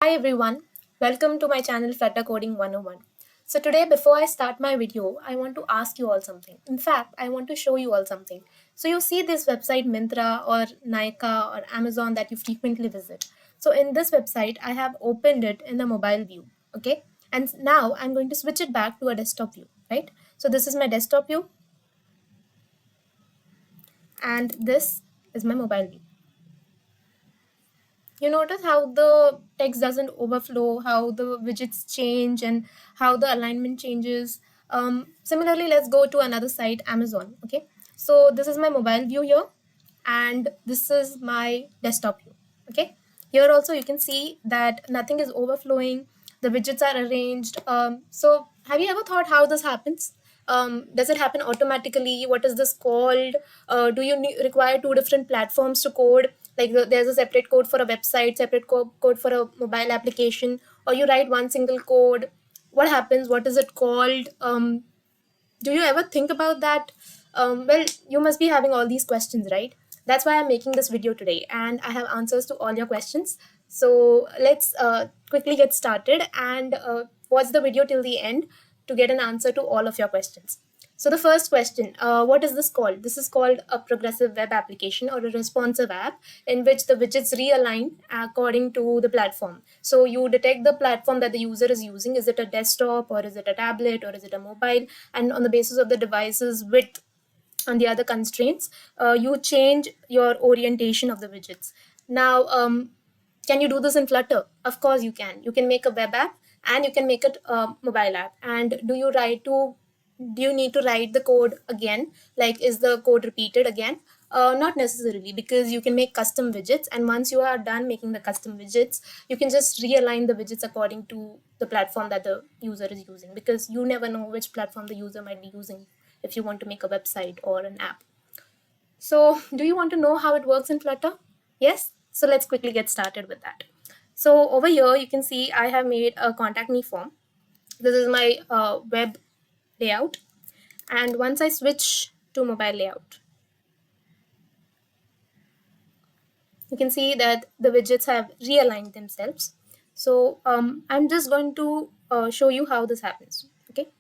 Hi everyone, welcome to my channel Flutter Coding 101. So today before I start my video, I want to ask you all something. In fact, I want to show you all something. So you see this website Myntra or Nykaa or Amazon that you frequently visit. So in this website, I have opened it in the mobile view, okay? And now I'm going to switch it back to a desktop view, right? So this is my desktop view and this is my mobile view. You notice how the text doesn't overflow, how the widgets change, and how the alignment changes. Similarly, let's go to another site, Amazon. Okay, so this is my mobile view here, and this is my desktop view. Okay, here also you can see that nothing is overflowing. The widgets are arranged. So have you ever thought how this happens? Does it happen automatically? What is this called? Do you require two different platforms to code? Like there's a separate code for a website, separate code for a mobile application, or you write one single code. What happens? What is it called? Do you ever think about that? Well, you must be having all these questions, right? That's why I'm making this video today, and I have answers to all your questions. So let's quickly get started and watch the video till the end to get an answer to all of your questions. So the first question, what is this called? This is called a progressive web application or a responsive app in which the widgets realign according to the platform. So you detect the platform that the user is using. Is it a desktop or is it a tablet or is it a mobile? And on the basis of the device's width and the other constraints, you change your orientation of the widgets. Now, can you do this in Flutter? Of course you can. You can make a web app and you can make it a mobile app. And do you need to write the code again? Like, is the code repeated again? Not necessarily, because you can make custom widgets, and once you are done making the custom widgets, you can just realign the widgets according to the platform that the user is using, because you never know which platform the user might be using if you want to make a website or an app. So do you want to know how it works in Flutter? Yes? So let's quickly get started with that. So over here, you can see I have made a contact me form. This is my web layout. And once I switch to mobile layout, you can see that the widgets have realigned themselves. So I'm just going to show you how this happens. Okay.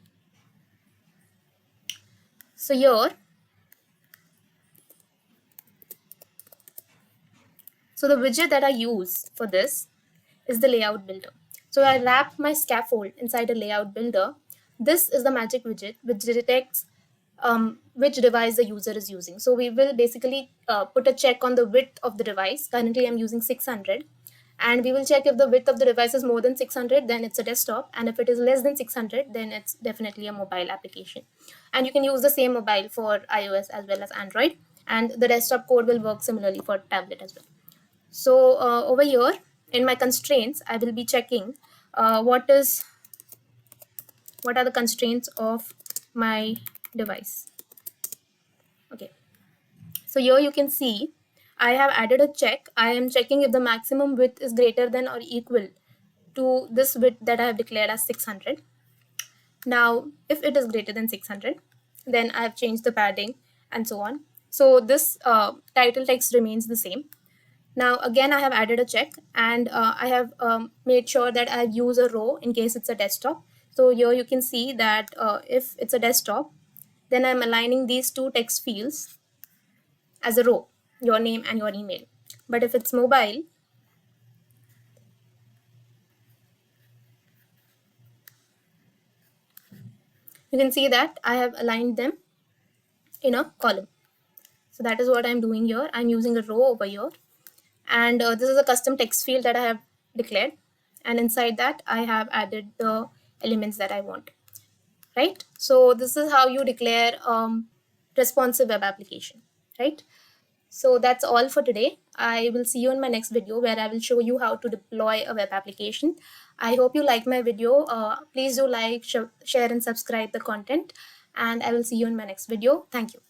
So here, so the widget that I use for this is the layout builder. So I wrap my scaffold inside a layout builder. This is the magic widget which detects which device the user is using. So we will basically put a check on the width of the device. Currently I'm using 600, and we will check if the width of the device is more than 600, then it's a desktop, and if it is less than 600, then it's definitely a mobile application. And you can use the same mobile for iOS as well as Android, and the desktop code will work similarly for tablet as well. So over here in my constraints, I will be checking what are the constraints of my device. Okay, so here you can see I have added a check. I am checking if the maximum width is greater than or equal to this width that I have declared as 600. Now, if it is greater than 600, then I have changed the padding and so on. So this title text remains the same. Now again, I have added a check, and I have made sure that I use a row in case it's a desktop. So here you can see that if it's a desktop, then I'm aligning these two text fields as a row, your name and your email. But if it's mobile, you can see that I have aligned them in a column. So that is what I'm doing here. I'm using a row over here, and this is a custom text field that I have declared, and inside that I have added the elements that I want. Right? So this is how you declare responsive web application, right? So that's all for today. I will see you in my next video where I will show you how to deploy a web application. I hope you like my video. Please do like, share and subscribe the content, and I will see you in my next video. Thank you.